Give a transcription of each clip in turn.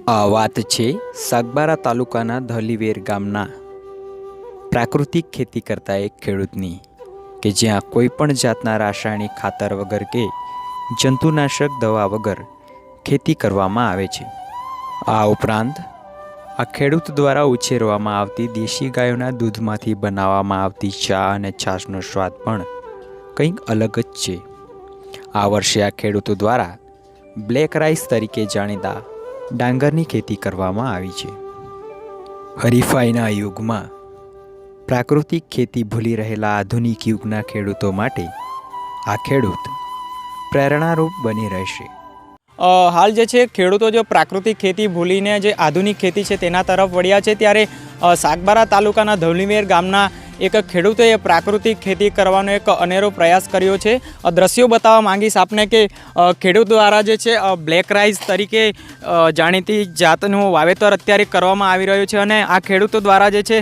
આ વાત છે સાગબારા તાલુકાના ધલીવેર ગામના પ્રાકૃતિક ખેતી કરતા એક ખેડૂતની કે જ્યાં કોઈ પણ જાતના રાસાયણિક ખાતર વગર કે જંતુનાશક દવા વગર ખેતી કરવામાં આવે છે। આ ઉપરાંત આ ખેડૂત દ્વારા ઉછેરવામાં આવતી દેશી ગાયોના દૂધમાંથી બનાવવામાં આવતી ચા અને છાશનો સ્વાદ પણ કંઈક અલગ જ છે। આ વર્ષે આ ખેડૂતો દ્વારા બ્લેક રાઈસ તરીકે જાણીતા ડાંગરની ખેતી કરવામાં આવી છે। હરીફાઈના યુગમાં પ્રાકૃતિક ખેતી ભૂલી રહેલા આધુનિક યુગના ખેડૂતો માટે આ ખેડૂત પ્રેરણારૂપ બની રહેશે। હાલ જે છે ખેડૂતો જો પ્રાકૃતિક ખેતી ભૂલીને જે આધુનિક ખેતી છે તેના તરફ વળ્યા છે, ત્યારે સાગબારા તાલુકાના ધલીવેર ગામના એક ખેડૂતોએ પ્રાકૃતિક ખેતી કરવાનો એક અનેરો પ્રયાસ કર્યો છે। દ્રશ્યો બતાવવા માંગીશ આપને કે ખેડૂત દ્વારા જે છે બ્લેક રાઈસ તરીકે જાણીતી જાતનું વાવેતર અત્યારે કરવામાં આવી રહ્યું છે અને આ ખેડૂતો દ્વારા જે છે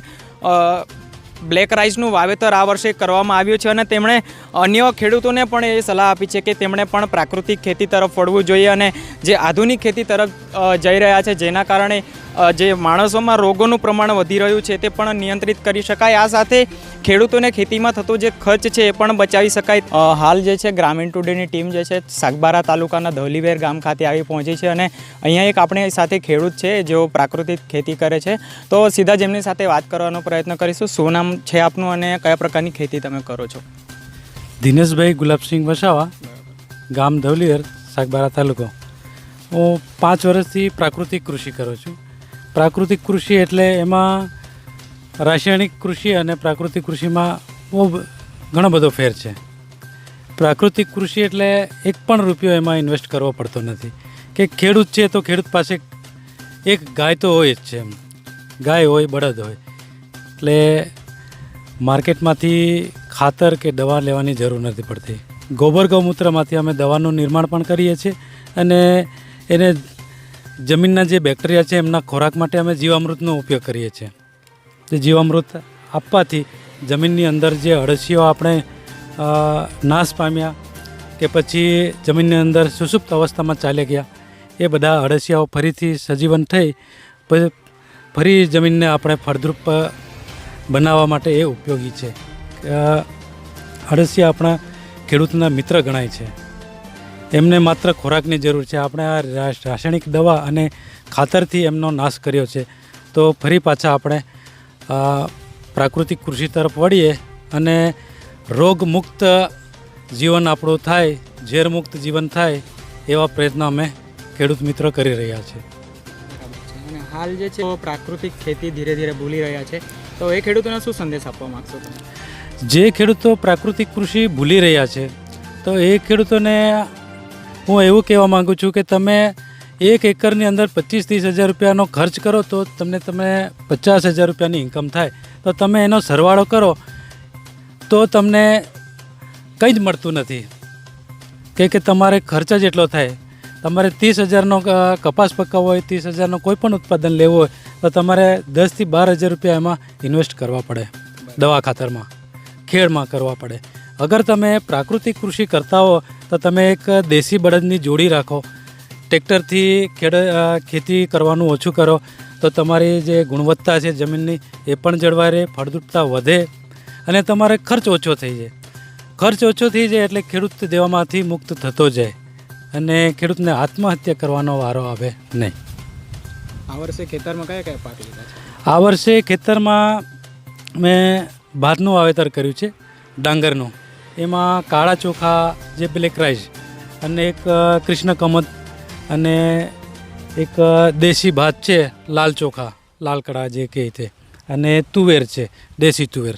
બ્લેક રાઈસનું વાવેતર આ વર્ષે કરવામાં આવ્યું છે અને તેમણે અન્ય ખેડૂતોને પણ એ સલાહ આપી છે કે તેમણે પણ પ્રાકૃતિક ખેતી તરફ વળવું જોઈએ અને જે આધુનિક ખેતી તરફ જઈ રહ્યા છે જેના કારણે જે માણસોમાં રોગોનું પ્રમાણ વધી રહ્યું છે તે પણ નિયંત્રિત કરી શકાય। આ સાથે ખેડૂતોને ખેતીમાં થતો જે ખર્ચ છે એ પણ બચાવી શકાય। હાલ જે છે ગ્રામીણ ટુડેની ટીમ જે છે સાગબારા તાલુકાના ધલીવેર ગામ ખાતે આવી પહોંચી છે અને અહીંયા એક આપણે સાથે ખેડૂત છે જેઓ પ્રાકૃતિક ખેતી કરે છે, તો સીધા જ એમની સાથે વાત કરવાનો પ્રયત્ન કરીશું। શું નામ છે આપનું અને કયા પ્રકારની ખેતી તમે કરો છો? દિનેશભાઈ ગુલાબસિંહ વસાવા, ગામ ધલીવેર, સાગબારા તાલુકો। હું 5 વર્ષથી પ્રાકૃતિક કૃષિ કરું છું। પ્રાકૃતિક કૃષિ એટલે એમાં રાસાયણિક કૃષિ અને પ્રાકૃતિક કૃષિમાં બહુ ઘણો બધો ફેર છે। પ્રાકૃતિક કૃષિ એટલે એક પણ રૂપિયો એમાં ઇન્વેસ્ટ કરવો પડતો નથી કે ખેડૂત છે તો ખેડૂત પાસે એક ગાય તો હોય જ છે, એમ ગાય હોય બળદ હોય એટલે માર્કેટમાંથી ખાતર કે દવા લેવાની જરૂર નથી પડતી। ગોબર ગૌમૂત્રમાંથી અમે દવાનું નિર્માણ પણ કરીએ છીએ અને એને જમીનના જે બેક્ટેરિયા છે એમના ખોરાક માટે અમે જીવામૃતનો ઉપયોગ કરીએ છીએ। તે જીવામૃત આપવાથી જમીનની અંદર જે અળસીઓ આપણે નાશ પામ્યા કે પછી જમીનની અંદર સુષુપ્ત અવસ્થામાં ચાલી ગયા એ બધા અળસિયાઓ ફરીથી સજીવન થઈ ફરી જમીનને આપણે ફળદ્રુપ બનાવવા માટે એ ઉપયોગી છે। અળસિયા આપણા ખેડૂતના મિત્ર ગણાય છે, એમને માત્ર ખોરાકની જરૂર છે। આપણે આ રાસાયણિક દવા અને ખાતરથી એમનો નાશ કર્યો છે, તો ફરી પાછા આપણે પ્રાકૃતિક કૃષિ તરફ વળીએ અને રોગમુક્ત જીવન આપણું થાય, ઝેરમુક્ત જીવન થાય એવા પ્રયત્નો અમે ખેડૂત મિત્રો કરી રહ્યા છીએ। અને હાલ જે છે પ્રાકૃતિક ખેતી ધીરે ધીરે ભૂલી રહ્યા છે, તો એ ખેડૂતોને શું સંદેશ આપવા માગશો તમે? જે ખેડૂતો પ્રાકૃતિક કૃષિ ભૂલી રહ્યા છે તો એ ખેડૂતોને હું એવું કહેવા માગું છું કે તમે 1 એકરની અંદર 25-30 હજાર રૂપિયાનો ખર્ચ કરો તો તમે 50,000 રૂપિયાની ઇન્કમ થાય, તો તમે એનો સરવાળો કરો તો તમને કંઈ જ મળતું નથી કે તમારે ખર્ચ જ એટલો થાય। તમારે 30,000નો કપાસ પકાવવો હોય, 30,000નો કોઈ પણ ઉત્પાદન લેવું હોય તો તમારે 10,000 થી 12,000 રૂપિયા એમાં ઇન્વેસ્ટ કરવા પડે, દવા ખાતરમાં, ખેડમાં કરવા પડે। અગર તમે પ્રાકૃતિક કૃષિ કરતા હો તો તમે એક દેશી બળદની જોડી રાખો, ટ્રેક્ટરથી ખેતી કરવાનું ઓછું કરો તો તમારી જે ગુણવત્તા છે જમીનની એ પણ જળવાઈ રહે, ફળદ્રુપતા વધે અને તમારે ખર્ચ ઓછો થઈ જાય। ખર્ચ ઓછો થઈ જાય એટલે ખેડૂત દેવામાંથી મુક્ત થતો જાય અને ખેડૂતને આત્મહત્યા કરવાનો વારો આવે નહીં। આ વર્ષે ખેતરમાં કયા કયા પાક લીધા છે? આ વર્ષે ખેતરમાં મેં ભાતનું વાવેતર કર્યું છે, ડાંગરનું। એમાં કાળા ચોખા, જે બ્લેક રાઈસ અને એક કૃષ્ણ કમત અને એક દેશી ભાત છે, લાલ ચોખા, લાલ કડા જે કહે છે, અને તુવેર છે, દેશી તુવેર।